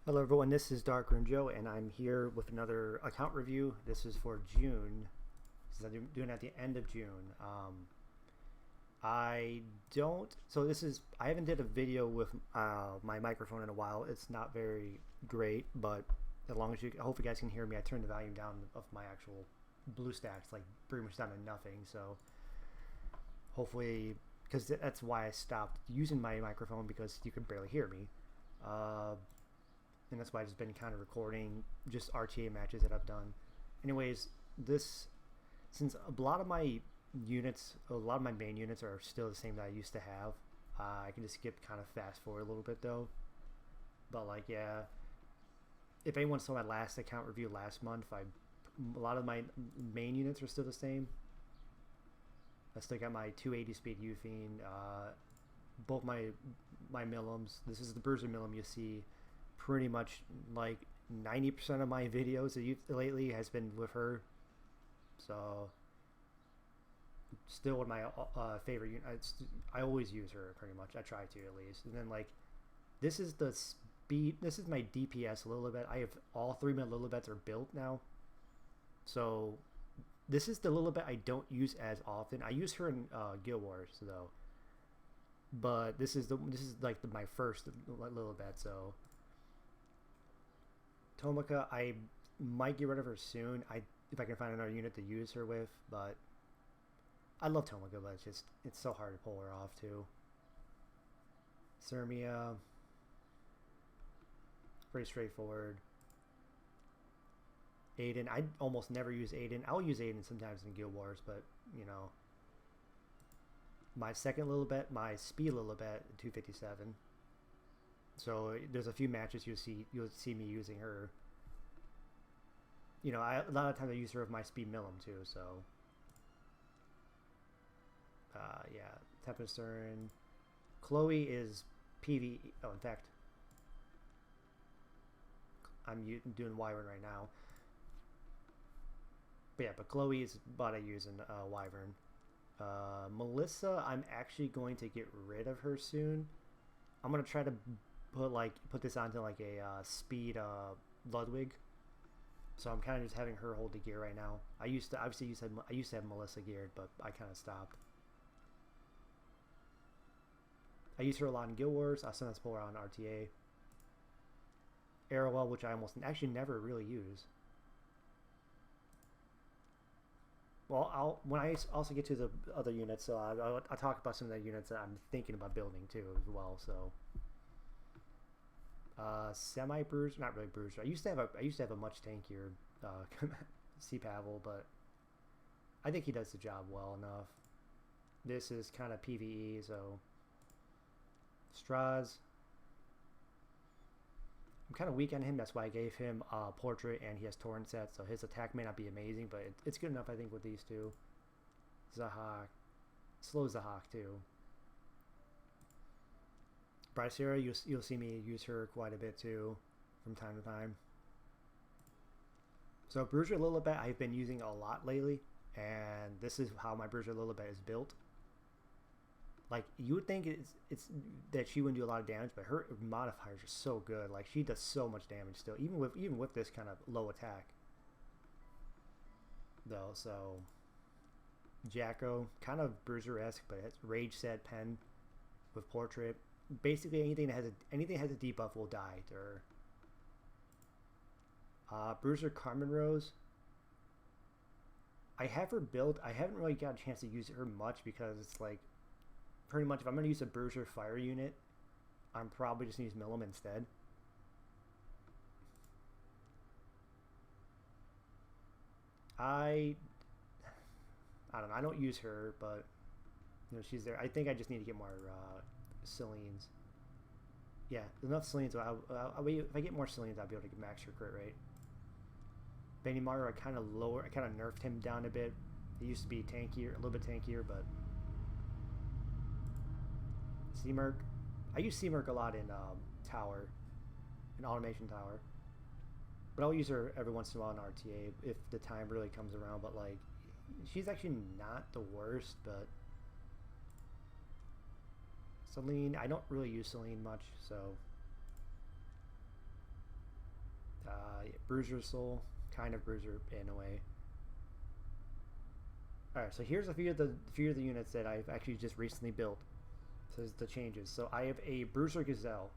Hello everyone, this is Darker and Joe, and I'm here with another account review. This is for June, since I'm doing it at the end of June. I don't, so this is, I haven't did a video with my microphone in a while. It's not very great, but as long as you, I hope you guys can hear me. I turned the volume down of my actual BlueStacks, like pretty much down to nothing, so hopefully, because that's why I stopped using my microphone, because you could barely hear me. Uh, and that's why I've just been kind of recording just RTA matches that I've done. Anyways, this since a lot of my units, a lot of my main units are still the same that I used to have. I can just skip kind of fast forward a little bit though. But like yeah, if anyone saw my last account review last month, a lot of my main units are still the same. I still got my 280 speed Euphine, both my Millims. This is the Bruiser Millim you see pretty much like 90% of my videos lately has been with her. So still one of my favorite units. I always use her pretty much. I try to at least. And then like this is the speed. This is my DPS Lilibet. I have all 3-minute Lilibets are built now. So this is the Lilibet I don't use as often. I use her in Guild Wars though. But this is like my first Lilibet. So Tomika, I might get rid of her soon. If I can find another unit to use her with, but I love Tomika, but it's so hard to pull her off too. Sermia, pretty straightforward. Aiden, I almost never use Aiden. I'll use Aiden sometimes in Guild Wars, but you know, my second Lilibet, my speed Lilibet, 257. So there's a few matches you'll see me using her. You know, a lot of times I use her with my speed Millum too. So yeah, Tempestern. Chloe is PvE. Oh, in fact, I'm doing Wyvern right now. But yeah, but Chloe is what I use in Wyvern. Melissa, I'm actually going to get rid of her soon. I'm gonna try to put this onto like a speed Ludwig. So I'm kind of just having her hold the gear right now. I used to have Melissa geared, but I kind of stopped. I use her a lot in Guild Wars. I sometimes pull her on RTA. Arrowell, which I almost actually never really use. Well, when I also get to the other units, so I'll talk about some of the units that I'm thinking about building too as well. So semi bruiser, not really bruiser. I used to have a much tankier C Pavel, but I think he does the job well enough. This is kind of PvE, so Straz. I'm kind of weak on him. That's why I gave him Portrait, and he has Torrent set, so his attack may not be amazing, but it's good enough, I think, with these two. Zahak. Slow Zahak, too. Brysera, you'll see me use her quite a bit, too, from time to time. So Bruiser Lilibet I've been using a lot lately, and this is how my Bruiser Lilibet is built. Like, you would think it's that she wouldn't do a lot of damage, but her modifiers are so good. Like, she does so much damage still, even with this kind of low attack. Though, so Jacko, kind of Bruiser-esque, but it's Rage Set Pen with Portrait. Basically, anything that has a debuff will die to her. Bruiser Carmen Rose. I have her built. I haven't really got a chance to use her much because it's like, pretty much if I'm going to use a Bruiser Fire unit, I'm probably just going to use Millum instead. I don't know. I don't use her, but you know she's there. I think I just need to get more Selines. Yeah, enough Selines. If I get more Selines, I'll be able to max her crit rate. Benimaru, I kind of nerfed him down a bit. He used to be tankier, a little bit tankier, but C-Merc. I use C-Merc a lot in Tower, in Automation Tower. But I'll use her every once in a while in RTA if the time really comes around. But like, she's actually not the worst. But Celine, I don't really use Celine much, so Bruiser Soul, kind of Bruiser in a way. All right, so here's a few of the units that I've actually just recently built. So the changes. So I have a Bruiser Gazelle.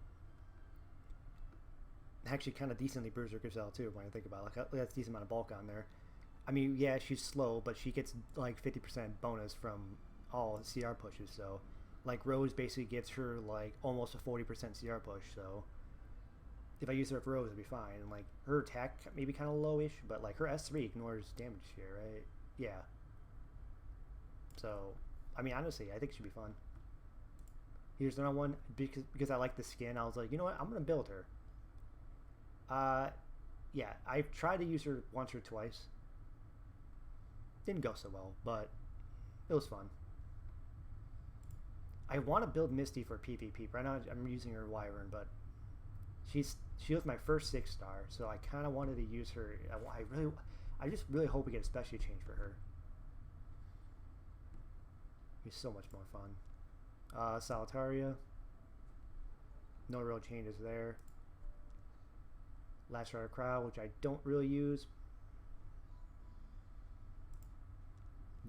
Actually, kind of decently Bruiser Gazelle too when I think about it. Like that's a decent amount of bulk on there. I mean, yeah, she's slow, but she gets like 50% bonus from all CR pushes. So, like Rose basically gives her like almost a 40% CR push. So, if I use her for Rose, it'd be fine. And like her attack maybe kind of lowish, but like her S3 ignores damage share, right? Yeah. So, I mean, honestly, I think it should be fun. Here's another one because I like the skin. I was like, you know what? I'm gonna build her. Yeah, I've tried to use her once or twice. Didn't go so well, but it was fun. I want to build Misty for PvP. Right now, I'm using her Wyvern, but she was my first 6-star, so I kind of wanted to use her. I just really hope we get a special change for her. It's so much more fun. Solitaria. No real changes there. Last Rider Crowd, which I don't really use.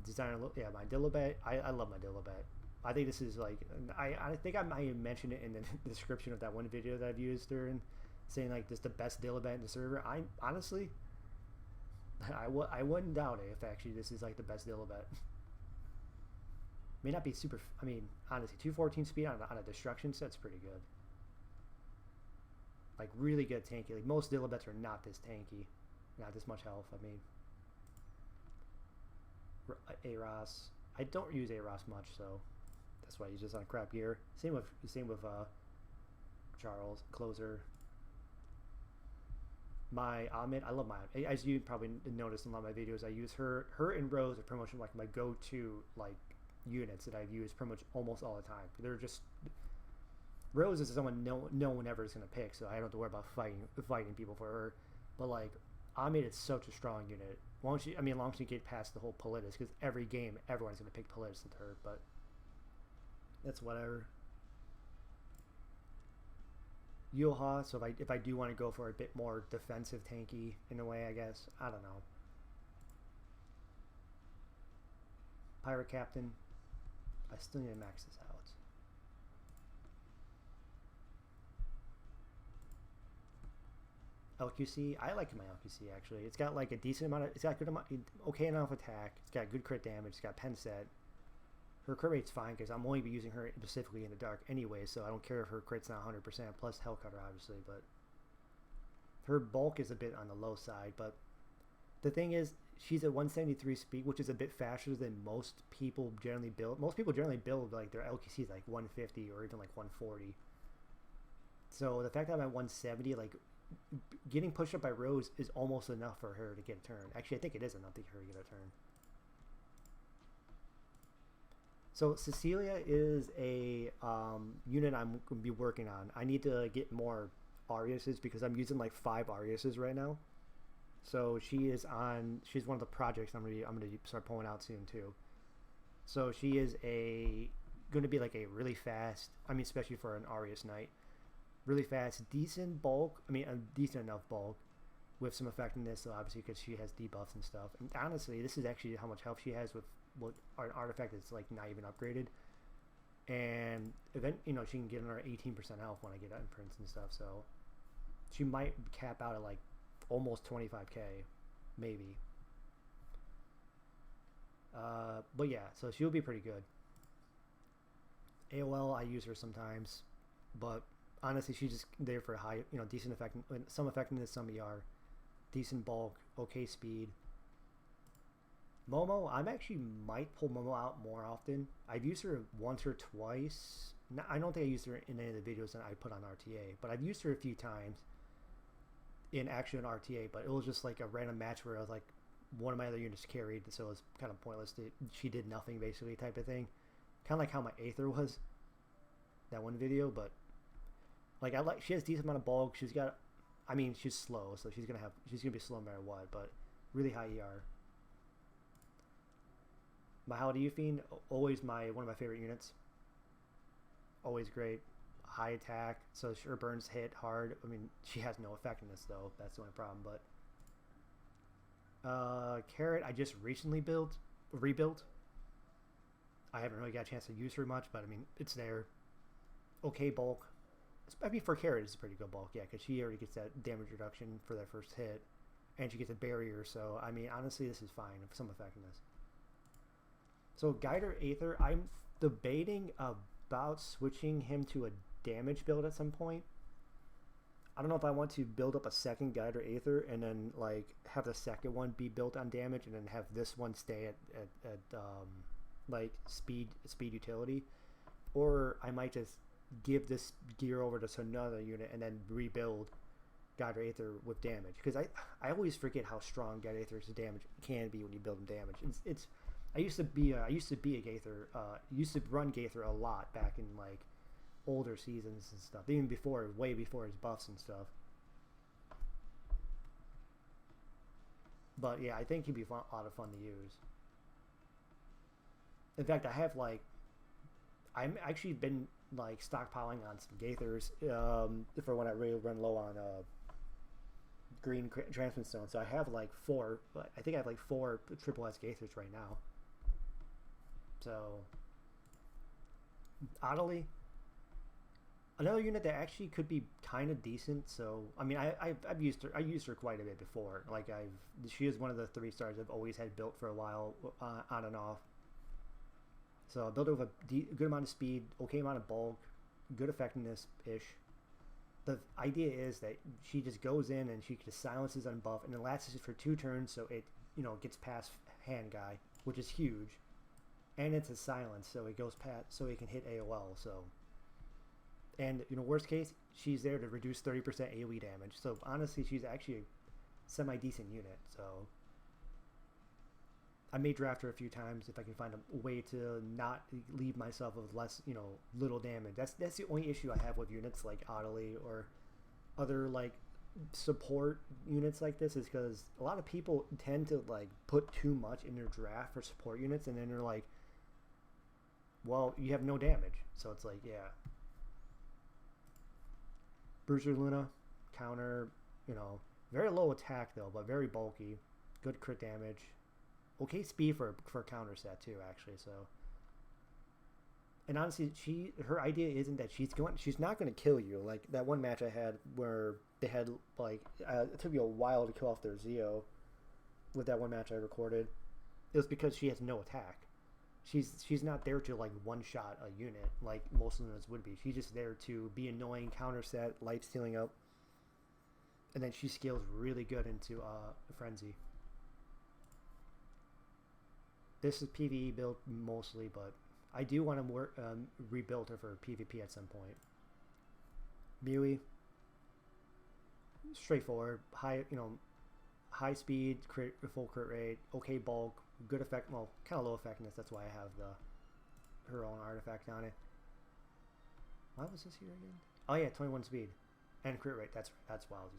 Designer, yeah, my Dilibet. I love my Dilibet. I think this is like, I think I might have mentioned it in the description of that one video that I've used during saying like this is the best Dilibet in the server. I honestly, I wouldn't doubt it if actually this is like the best Dilibet. May not be super, I mean, honestly, 214 speed on a destruction set's pretty good. Like really good tanky. Like most Dilibets are not this tanky, not this much health. I mean, Aros. I don't use Aros much, so that's why he's just on crap gear. Same with Charles Closer. My Ahmed, I love my, as you probably noticed in a lot of my videos, I use her and Rose are pretty much like my go-to like units that I've used pretty much almost all the time. They're just, Rose is someone no one ever is gonna pick, so I don't have to worry about fighting people for her. But like Ahmed is such a strong unit. Long as you get past the whole Politis, because every game everyone's gonna pick Politis into her, but that's whatever. Yuha, so if I do want to go for a bit more defensive tanky in a way, I guess. I don't know. Pirate Captain. I still need to max this out. LQC, I like my LQC actually. It's got like a decent amount of, it's got good amount, okay enough attack. It's got good crit damage. It's got pen set. Her crit rate's fine because I'm only using her specifically in the dark anyway, so I don't care if her crit's not 100% plus hell cutter obviously, but her bulk is a bit on the low side. But the thing is, she's at 173 speed, which is a bit faster than most people generally build. Most people generally build like their LQCs like 150 or even like 140. So the fact that I'm at 170, like getting pushed up by Rose is almost enough for her to get a turn. Actually, I think it is enough to her to get a turn. So Cecilia is a unit I'm going to be working on. I need to get more Ariases because I'm using like 5 Ariases right now. So she's one of the projects I'm gonna start pulling out soon too. So she is going to be like a really fast, I mean especially for an Arias knight, really fast, decent bulk. I mean a decent enough bulk with some effectiveness. So obviously because she has debuffs and stuff. And honestly, this is actually how much health she has with what an artifact that's like not even upgraded. And she can get another 18% health when I get imprints and stuff. So she might cap out at like almost 25k, maybe. But yeah, so she'll be pretty good. AOL, I use her sometimes, but honestly, she's just there for a high, decent effect, some effectiveness, some ER, decent bulk, okay speed. Momo, I actually might pull Momo out more often. I've used her once or twice. I don't think I used her in any of the videos that I put on RTA, but I've used her a few times in actually an RTA, but it was just like a random match where I was like, one of my other units carried, so it was kind of pointless. She did nothing basically type of thing. Kind of like how my Aether was, that one video, but like she has a decent amount of bulk. She's got, I mean, she's slow, so she's gonna be slow no matter what, but really high ER. My How Do You Fiend, always one of my favorite units. Always great. High attack, so her burns hit hard. I mean, she has no effectiveness though. That's the only problem. But Carrot, I just recently rebuilt. I haven't really got a chance to use her much, but I mean, it's there. Okay, bulk. I mean, for Carrot, it's a pretty good bulk, yeah, because she already gets that damage reduction for that first hit, and she gets a barrier, so, I mean, honestly, this is fine, some effectiveness. So, Guider Aether, I'm debating about switching him to a damage build at some point. I don't know if I want to build up a second Guider Aether and then, like, have the second one be built on damage and then have this one stay at like, speed utility. Or I might just give this gear over to another unit and then rebuild Guider Aether with damage, because I always forget how strong Guider Aether's damage can be when you build him damage. It's I used to be a Gaither, used to run Gaither a lot back in like older seasons and stuff, even before, way before his buffs and stuff. But yeah, I think he'd be a lot of fun to use. In fact, I'm actually been like stockpiling on some Gaithers for when I really run low on green transmit stone. So I have like four. I think I have like 4 triple S Gaithers right now. So oddly, another unit that actually could be kind of decent. So I mean, I've used her. I used her quite a bit before. Like she is one of the 3 stars I've always had built for a while, on and off. So I built her with a good amount of speed, okay amount of bulk, good effectiveness-ish. The idea is that she just goes in and she just silences on buff, and it lasts for 2 turns, so it gets past hand guy, which is huge, and it's a silence, so it goes past, so it can hit AOL. So, and worst case, she's there to reduce 30% AOE damage. So honestly, she's actually a semi-decent unit. So I may draft her a few times if I can find a way to not leave myself with less, little damage. That's the only issue I have with units like Adelie or other like support units like this, is because a lot of people tend to like put too much in their draft for support units, and then they're like, well, you have no damage. So it's like, yeah. Bruiser Luna, counter, very low attack though, but very bulky, good crit damage. Okay speed for counter set too, actually. So, and honestly, her idea isn't that she's not going to kill you. Like that one match I had where they had like it took me a while to kill off their Zeo with that one match I recorded. It was because she has no attack. She's not there to like one shot a unit like most units would be. She's just there to be annoying, counter set, life stealing up, and then she scales really good into Frenzy. This is PvE build mostly, but I do want to rebuild her for PvP at some point. Mewy, straightforward, high speed, full crit rate, okay bulk, good effect. Well, kind of low effectiveness. That's why I have her own artifact on it. What was this here again? Oh yeah, 21 speed and crit rate. That's wild.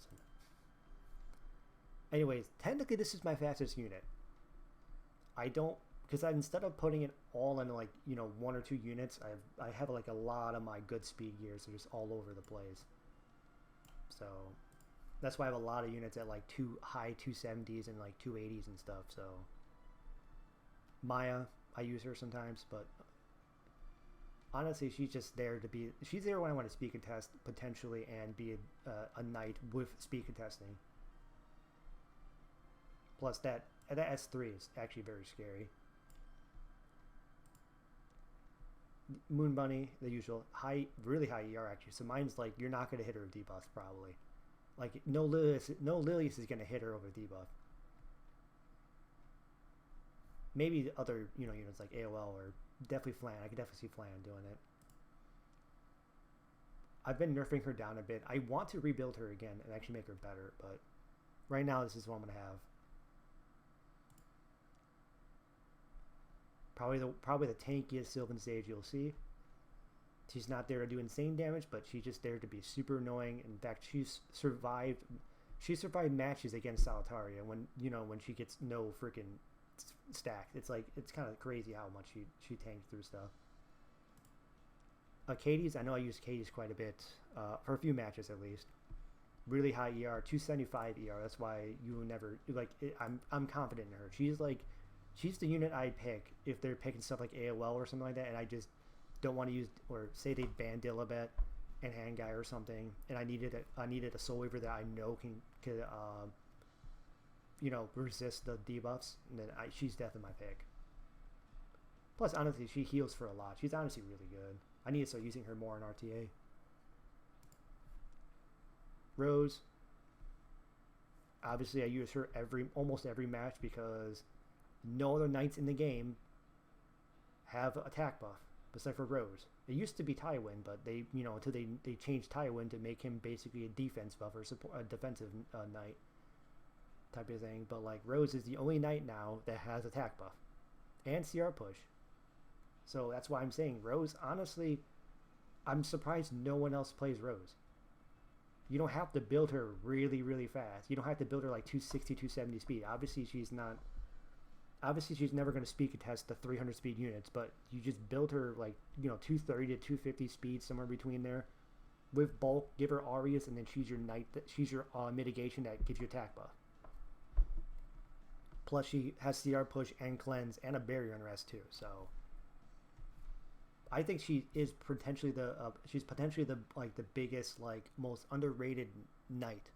Anyways, technically this is my fastest unit. Because instead of putting it all in like 1 or 2 units, I have like a lot of my good speed gears are just all over the place. So that's why I have a lot of units at like high 270s and like 280s and stuff. So Maya, I use her sometimes, but honestly, she's just there she's there when I want to speed contest potentially and be a knight with speed contesting. Plus that S3 is actually very scary. Moon Bunny, the usual really high ER actually. So mine's like you're not going to hit her with debuff probably. Like no Lilius is going to hit her over debuff. Maybe other units like AOL or definitely Flan. I could definitely see Flan doing it. I've been nerfing her down a bit. I want to rebuild her again and actually make her better, but right now this is what I'm going to have. Probably the tankiest Sylvan Sage you'll see. She's not there to do insane damage, but she's just there to be super annoying. In fact, she's survived matches against Solitaria when she gets no freaking stack. It's kind of crazy how much she tanks through stuff. Katie's, I know I use Katie's quite a bit for a few matches at least. really high ER, 275 ER. That's why you will never like. I'm confident in her. She's the unit I'd pick if they're picking stuff like AOL or something like that, and I just don't want to use, or say they ban Dilibet and Hand Guy or something, and I needed a Soul Weaver that I know could resist the debuffs, and then she's definitely my pick. Plus, honestly, she heals for a lot. She's honestly really good. I need to start using her more in RTA. Rose. Obviously, I use her almost every match because no other knights in the game have attack buff besides for Rose. It used to be Tywin, but they, until they changed Tywin to make him basically a defense buff or a defensive knight type of thing. But like Rose is the only knight now that has attack buff and CR push. So that's why I'm saying Rose, honestly, I'm surprised no one else plays Rose. You don't have to build her really, really fast. You don't have to build her like 260, 270 speed. Obviously, she's never going to speed contest the 300 speed units, but you just build her like, 230 to 250 speed, somewhere between there. With bulk, give her Arias, and then she's your knight. She's your mitigation that gives you attack buff. Plus, she has CR push and cleanse and a barrier unrest too. So I think she is potentially the biggest, most underrated knight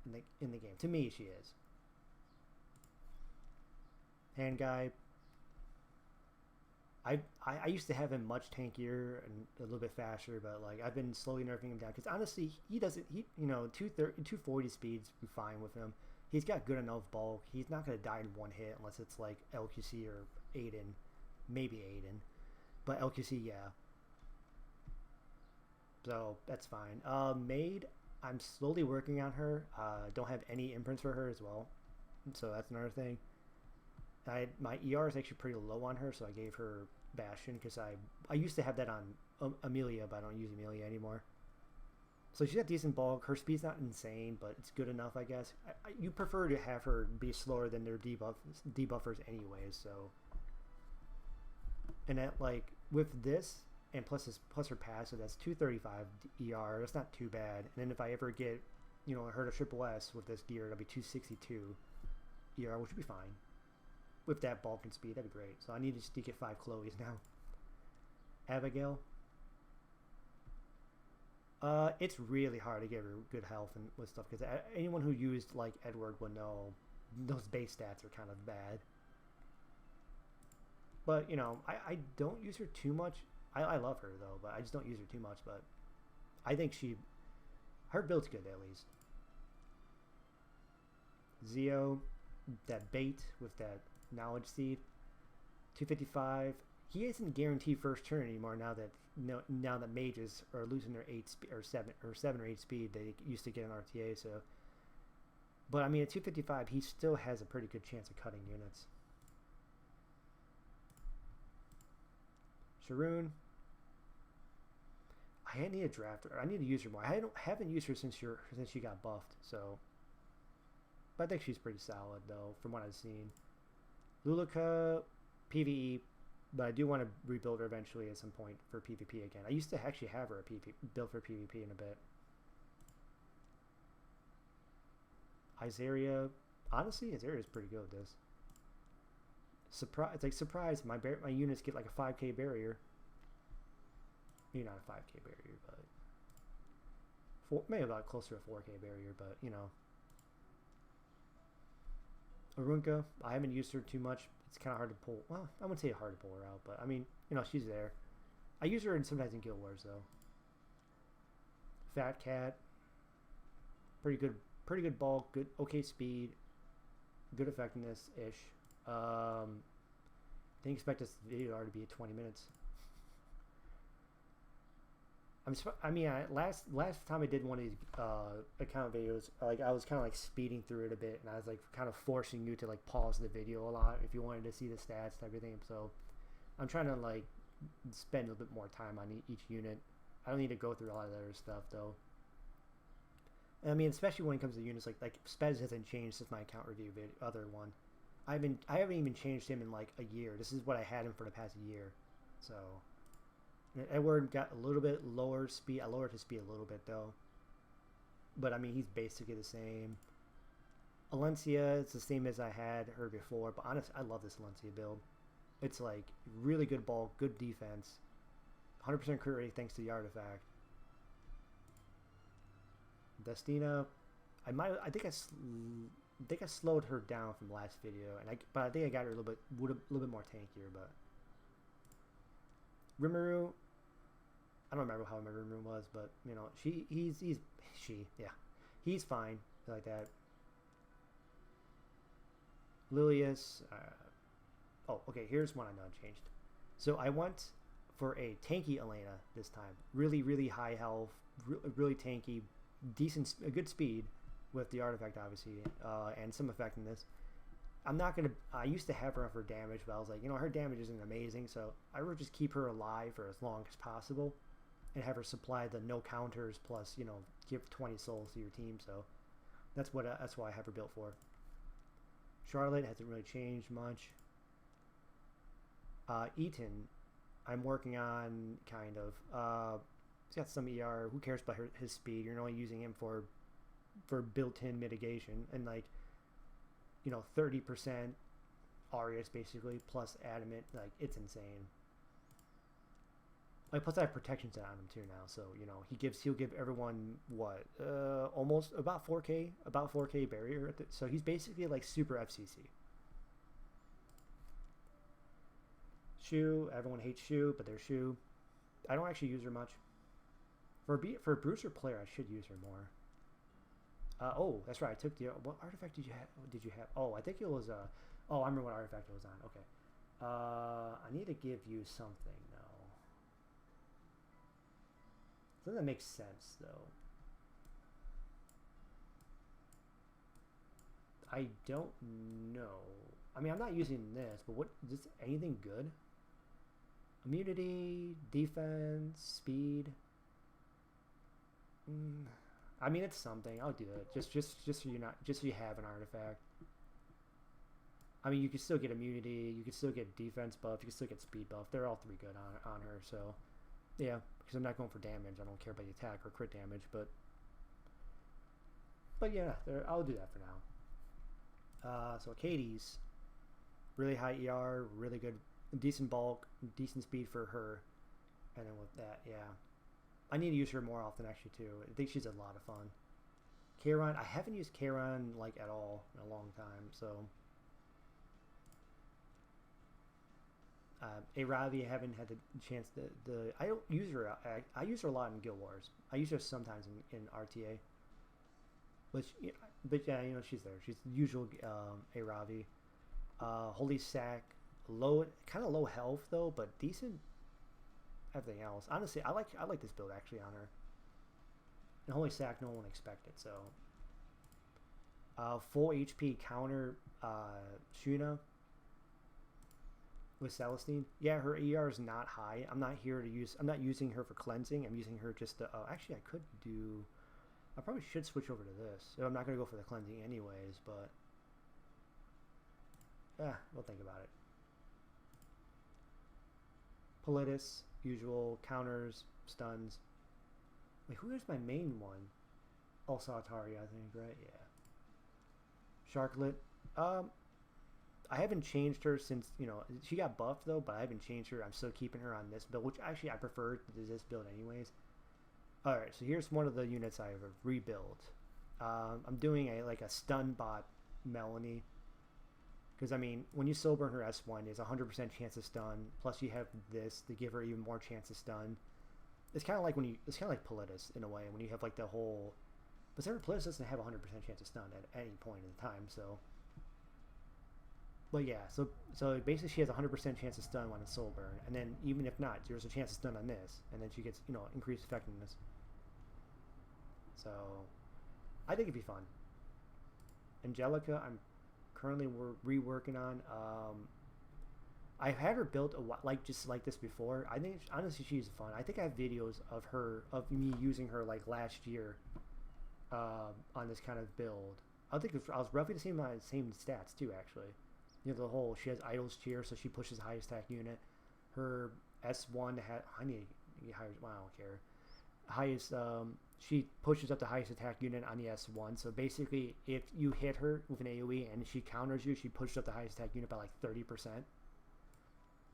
in the game. To me, she is. Hand Guy. I used to have him much tankier and a little bit faster, but I've been slowly nerfing him down because honestly he 240 speeds be fine with him. He's got good enough bulk. He's not gonna die in one hit unless it's like LQC or Aiden, maybe Aiden. But LQC, yeah. So that's fine. Maid, I'm slowly working on her. Don't have any imprints for her as well. So that's another thing. My ER is actually pretty low on her, so I gave her Bastion because I used to have that on Amelia, but I don't use Amelia anymore. So she's got decent bulk. Her speed's not insane, but it's good enough, I guess. You prefer to have her be slower than their debuffers anyways, so... And that, with this, and plus her passive, that's 235 ER. That's not too bad. And then if I ever get, her to triple S with this gear, it'll be 262 ER, which would be fine. With that bulk and speed, that'd be great. So I need to get 5 Chloes now. Abigail. It's really hard to get her good health and with stuff, because anyone who used, Edward would know those base stats are kind of bad. But, I don't use her too much. I love her, though, but I just don't use her too much. But I think her build's good, at least. Zio, that bait with that knowledge seed, 255. He isn't guaranteed first turn anymore now that mages are losing their 7 or 8 speed they used to get in RTA. So, but I mean, at 255, he still has a pretty good chance of cutting units. Sharoon, I need to draft her. I need to use her more. I haven't used her since she got buffed. So, but I think she's pretty solid though, from what I've seen. Lulika, PvE, but I do want to rebuild her eventually at some point for PvP again. I used to actually have her built for PvP in a bit. Izaria, honestly, Izaria is pretty good with this. Surprise! My units get like a 5k barrier. Maybe not a 5k barrier, but maybe about closer to a 4k barrier. But Arunka, I haven't used her too much. It's kind of hard to pull. Well, I wouldn't say hard to pull her out, but I mean, she's there. I use her sometimes in Guild Wars though. Fat Cat, pretty good bulk, good okay speed, good effectiveness ish. Didn't expect this video to be at 20 minutes. Last time I did one of these account videos, I was kind of speeding through it a bit, and I was kind of forcing you to pause the video a lot if you wanted to see the stats and everything. So I'm trying to spend a little bit more time on each unit. I don't need to go through a lot of the other stuff though. And I mean, especially when it comes to units like Spez hasn't changed since my account review other one. I haven't even changed him in a year. This is what I had him for the past year. So Edward got a little bit lower speed. I lowered his speed a little bit though. but I mean he's basically the same. Alencia, it's the same as I had her before, but honestly, I love this Alencia build. It's like really good bulk, good defense, 100% crit rate thanks to the artifact. Destina, I think I slowed her down from the last video, but I think I got her a little bit more tankier. But Rimuru, I don't remember how my Rimuru was, but you know he's fine like that. Lilius, oh okay, here's one I know I changed. So I went for a tanky Elena this time, really high health, really tanky, a good speed with the artifact obviously, and some effectiveness. I used to have her for damage, but I was like, you know, her damage isn't amazing, so I would just keep her alive for as long as possible and have her supply the no counters plus, you know, give 20 souls to your team. So that's why I have her built for. Charlotte hasn't really changed much. Eaton, I'm working on kind of. He's got some ER. Who cares about his speed? You're only using him for built-in mitigation and like, you know, 30% Arius basically plus adamant. Like it's insane. Like plus I have protection set on him too now, so you know he'll give everyone what almost about 4K barrier. So he's basically like super FCC. Shu, everyone hates Shu, but there's Shu. I don't actually use her much. For a Bruiser player, I should use her more. Oh, that's right. I took the what artifact did you have? Oh, I think it was oh, I remember what artifact it was on. Okay. I need to give you something though. Something that makes sense though. I don't know. I mean, I'm not using this, but what is this anything good? Immunity, defense, speed. I mean, it's something. I'll do it. Just so you have an artifact. I mean, you can still get immunity. You can still get defense buff. You can still get speed buff. They're all three good on her. So, yeah, because I'm not going for damage. I don't care about the attack or crit damage, but yeah, I'll do that for now. So Katie's really high ER, really good, decent bulk, decent speed for her, and then with that, yeah. I need to use her more often actually too. I think she's a lot of fun. Kairon, I haven't used Kairon like at all in a long time, so Aravi, I haven't had the chance I don't use her. I use her a lot in Guild Wars. I use her sometimes in RTA. But yeah, you know, she's there. She's the usual Aravi. Holy Sack, kind of low health though, but decent everything else. Honestly, I like this build actually on her. And Holy Sack, no one expected. So full HP counter Shuna with Celestine. Yeah, her ER is not high. I'm not using her for cleansing. I'm using her just to. Actually, I probably should switch over to this. I'm not gonna go for the cleansing anyways, but yeah, we'll think about it. Politis, usual counters, stuns. Wait, who is my main one? Oh, Satari, I think, right? Yeah. Sharklet. I haven't changed her since, you know, she got buffed though, but I haven't changed her. I'm still keeping her on this build, which actually I prefer to this build anyways. Alright, so here's one of the units I have rebuilt. I'm doing a stun bot Melanie. Because, I mean, when you soul burn her S1, there's a 100% chance of stun. Plus you have this to give her even more chance of stun. It's kind of like it's kind of like Politis in a way, when you have like the whole... But Politis doesn't have a 100% chance of stun at any point in the time, so... But yeah, so basically she has a 100% chance of stun when it's soul burn. And then even if not, there's a chance of stun on this. And then she gets, you know, increased effectiveness. So, I think it'd be fun. Angelica, I'm currently reworking on. I've had her built just like this before. I think honestly she's fun. I think I have videos of me using her like last year on this kind of build. I was roughly the same stats too actually. You know, the whole she has Idol's Cheer, so she pushes the highest attack unit. Her S1 I don't care. Highest she pushes up the highest attack unit on the S1. So basically, if you hit her with an AoE and she counters you, she pushes up the highest attack unit by like 30%.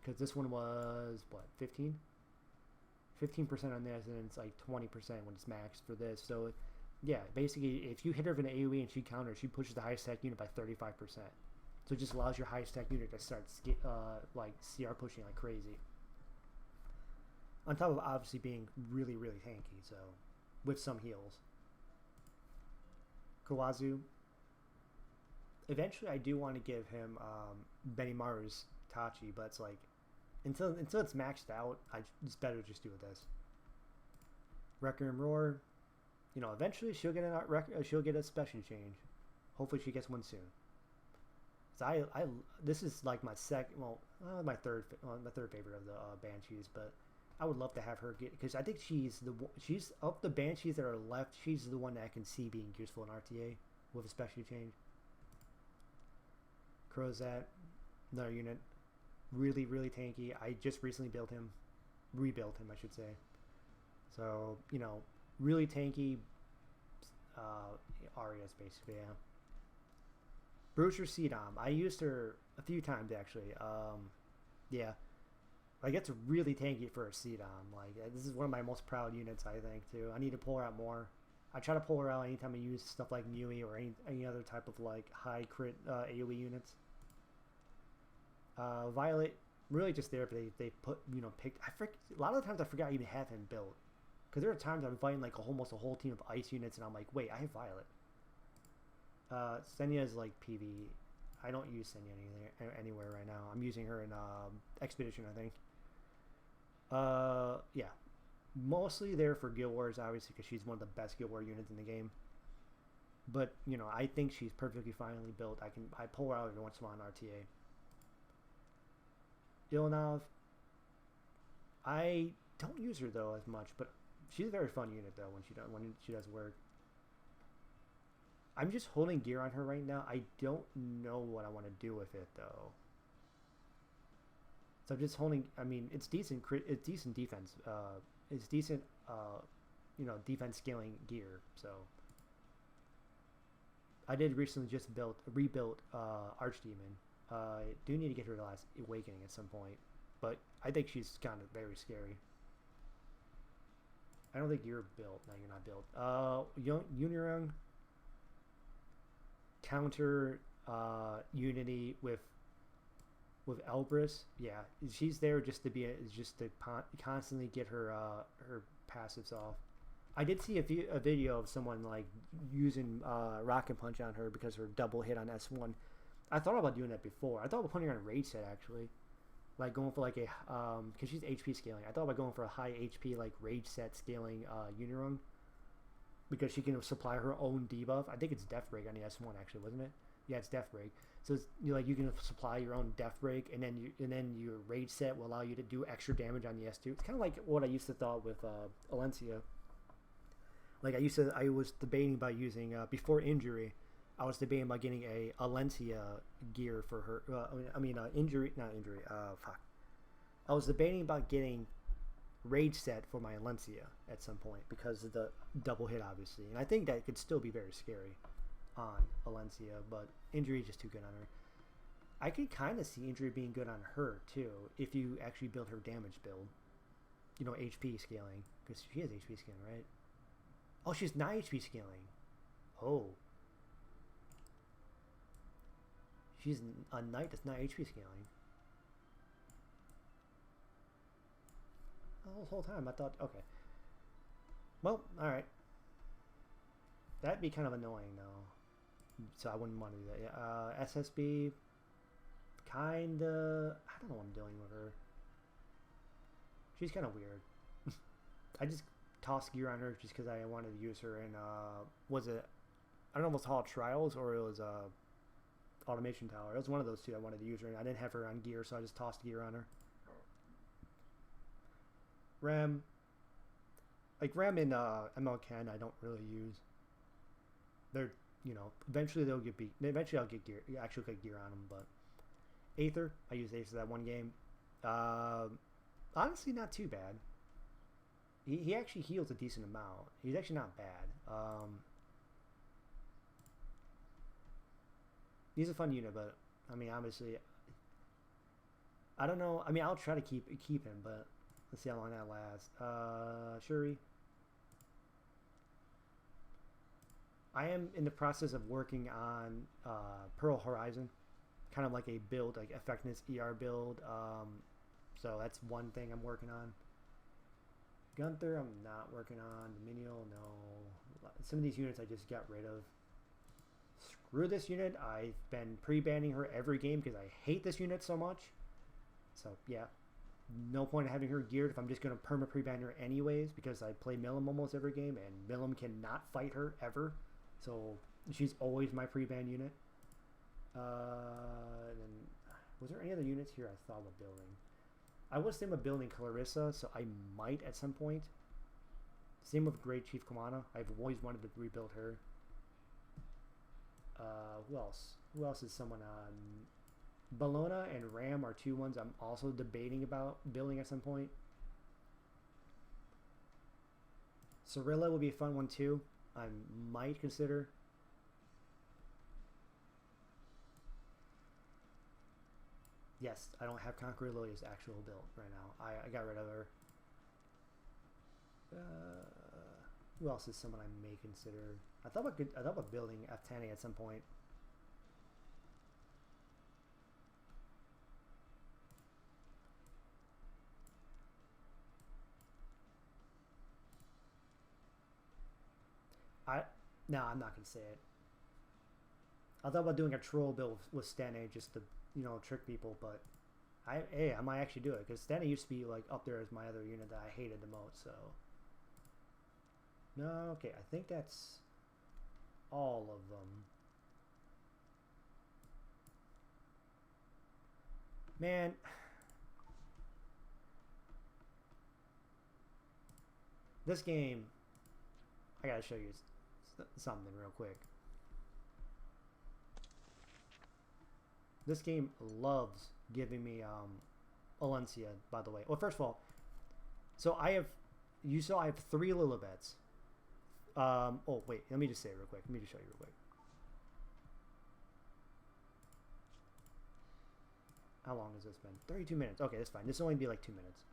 Because this one was, what, 15? 15% on this, and it's like 20% when it's maxed for this. So, yeah, basically, if you hit her with an AoE and she counters, she pushes the highest attack unit by 35%. So it just allows your highest attack unit to start like CR pushing like crazy. On top of obviously being really, really tanky, so with some heals. Kawazu. Eventually, I do want to give him Benimaru's Tachi, but it's like until it's maxed out, it's better to just do with this. Wrecker and Roar. You know, eventually she'll get a special change. Hopefully, she gets one soon. So this is like my my third favorite of the Banshees, but I would love to have her get, because I think she's of the Banshees that are left, she's the one that I can see being useful in RTA with a special change. Crozat, another unit, really, really tanky. I just recently rebuilt him, I should say. So, you know, really tanky Arias, basically, yeah. Bruiser Cdom. I used her a few times, actually. Yeah. Like, it's really tanky for a Cdom. Like, this is one of my most proud units, I think, too. I need to pull her out more. I try to pull her out anytime I use stuff like Mui or any other type of, like, high crit AoE units. Violet, really just there, but they put, you know, a lot of the times I forgot I even have him built. Because there are times I'm fighting, like, almost a whole team of ice units, and I'm like, wait, I have Violet. Senya is, like, PV. I don't use Senya anywhere right now. I'm using her in Expedition, I think. Yeah. Mostly there for Guild Wars, obviously, because she's one of the best Guild War units in the game. But, you know, I think she's perfectly finely built. I pull her out every once in a while on RTA. Ilnov, I don't use her though as much, but she's a very fun unit though when she does work. I'm just holding gear on her right now. I don't know what I want to do with it though. So I'm just holding. I mean, it's decent. It's decent defense. It's decent. You know, defense scaling gear. So I did recently just rebuilt Archdemon. I do need to get her to last awakening at some point, but I think she's kind of very scary. I don't think you're built. No, you're not built. Unirung counter Unity with Elbrus. Yeah, she's there just to constantly get her her passives off. I did see a video of someone like using Rocket Punch on her because her double hit on S1. I thought about doing that before. I thought about putting her on a rage set, actually. Like, going for, like, a... Because she's HP scaling. I thought about going for a high HP, like, rage set scaling Unirung. Because she can supply her own debuff. I think it's Death Break on the S1, actually, wasn't it? Yeah, it's Death Break. So, it's, you can supply your own Death Break, and then your rage set will allow you to do extra damage on the S2. It's kind of like what I used to thought with Alencia. Like, I was debating about using... before injury... I was debating about getting a Alencia gear for her. Injury. Fuck. I was debating about getting rage set for my Alencia at some point because of the double hit, obviously. And I think that could still be very scary on Alencia, but injury is just too good on her. I could kind of see injury being good on her, too, if you actually build her damage build. You know, HP scaling. Because she has HP scaling, right? Oh, she's not HP scaling. Oh. She's a knight that's not HP scaling. The whole time I thought, okay. Well, alright. That'd be kind of annoying though. So I wouldn't want to do that. Yeah. SSB, kinda... I don't know what I'm doing with her. She's kind of weird. I just tossed gear on her just because I wanted to use her in, was it... I don't know if it was Hall of Trials or it was, Automation Tower. It was one of those two I wanted to use her, and I didn't have her on gear, so I just tossed gear on her. Ram. Like, Ram in ML10 I don't really use. They're, you know, eventually they'll get beat. Eventually I'll get gear, actually get gear on them, but... Aether. I used Aether that one game. Honestly, not too bad. he actually heals a decent amount. He's actually not bad. He's a fun unit, but I mean, obviously, I don't know. I mean, I'll try to keep him, but let's see how long that lasts. Shuri. I am in the process of working on Pearl Horizon, kind of like a build, like effectiveness ER build. So that's one thing I'm working on. Gunther, I'm not working on. Dominion, no. Some of these units I just got rid of. Screw this unit. I've been pre-banning her every game because I hate this unit so much. So yeah, no point in having her geared if I'm just going to perma pre-ban her anyways, because I play Milim almost every game and Milim cannot fight her ever. So she's always my pre-ban unit. Then, was there any other units here I thought of building? I was thinking of building Clarissa, so I might at some point. Same with Great Chief Kumana. I've always wanted to rebuild her. Who else? Who else is someone on? Bologna and Ram are two ones I'm also debating about building at some point. Cirilla would be a fun one too. I might consider. Yes, I don't have Conqueror Lilia's actual build right now. I got rid of her. Who else is someone I may consider? I thought about building F10 at some point. No, I'm not gonna say it. I thought about doing a troll build with Stene just to, you know, trick people, but I might actually do it because Stene used to be like up there as my other unit that I hated the most. So no, okay, I think that's all of them. Man, this game, I gotta show you something real quick. This game loves giving me Alencia, by the way. Well, first of all, so I have, you saw I have 3 Lilibets. Oh wait, let me just say it real quick. Let me just show you real quick. How long has this been? 32 minutes. Okay, that's fine. This will only be like 2 minutes.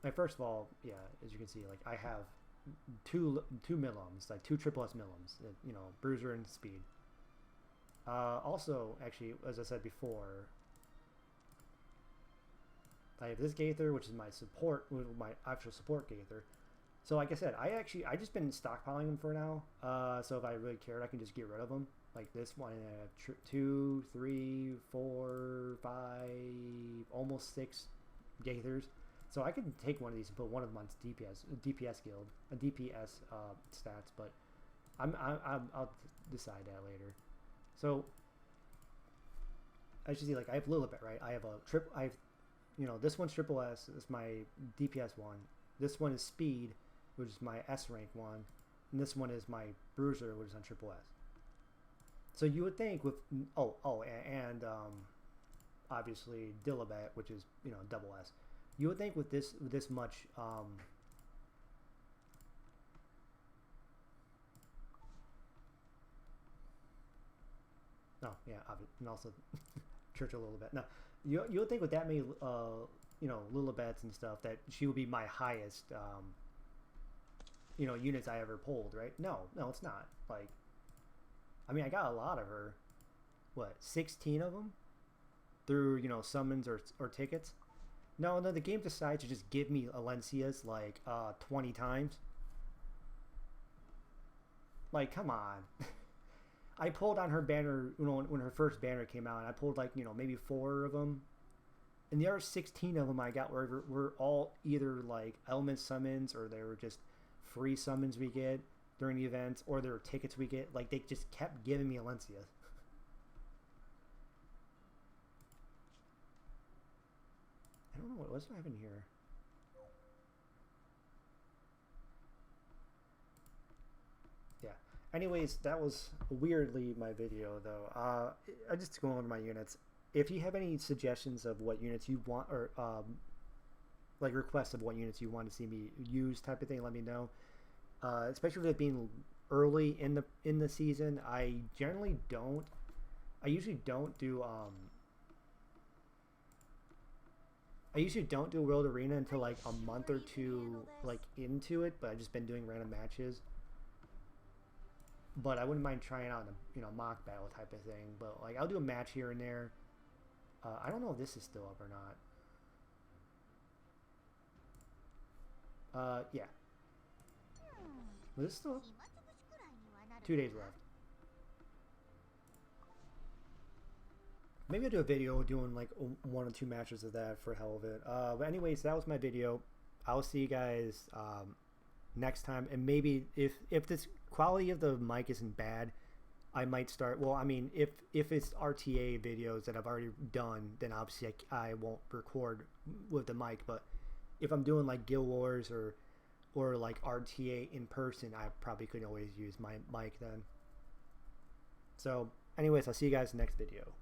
Like, first of all, yeah, as you can see, like I have two Milims, like 2 triple S Milims, you know, Bruiser and Speed. Also, actually, as I said before, I have this Gaither, which is my support, my actual support Gaither. So, like I said, I just been stockpiling them for now. So if I really cared, I can just get rid of them. Like this one, and I have 2, 3, 4, 5, almost 6 Gaithers. So I can take one of these and put one of them on DPS guild, a DPS stats. But I'll decide that later. So as you see, like I have Lilibet, right? I have you know, this one's triple S. This is my DPS one. This one is Speed, which is my S rank one, and this one is my Bruiser, which is on triple S. So you would think with and obviously Dilibet, which is, you know, double S. You would think with this much no, yeah, and also Church a little bit. No, you would think with that many you know, Lilibets and stuff that she would be my highest you know, units I ever pulled, right? No, it's not. Like, I mean, I got a lot of her. What, 16 of them through, you know, summons or tickets. No, the game decides to just give me Alencias like 20 times. Like, come on. I pulled on her banner, you know, when her first banner came out, and I pulled like, you know, maybe 4 of them. And the other 16 of them I got were all either like element summons, or they were just free summons we get during the events, or there were tickets we get. Like, they just kept giving me Alencia. I don't know what's happening here. Yeah. Anyways, that was weirdly my video, though. I just go over my units. If you have any suggestions of what units you want, or like requests of what units you want to see me use type of thing, let me know. Especially with it being early in the season, I usually don't do World Arena until like a month or two like into it, but I've just been doing random matches. But I wouldn't mind trying out a mock battle type of thing. But like I'll do a match here and there. I don't know if this is still up or not. Yeah. Was this still up? 2 days left. Maybe I'll do a video doing like 1 or 2 matches of that for hell of it. But anyways, that was my video. I'll see you guys next time. And maybe if this quality of the mic isn't bad, I might start. Well, I mean, if it's RTA videos that I've already done, then obviously I won't record with the mic. But if I'm doing like Guild Wars or like RTA in person, I probably could always use my mic then. So anyways, I'll see you guys next video.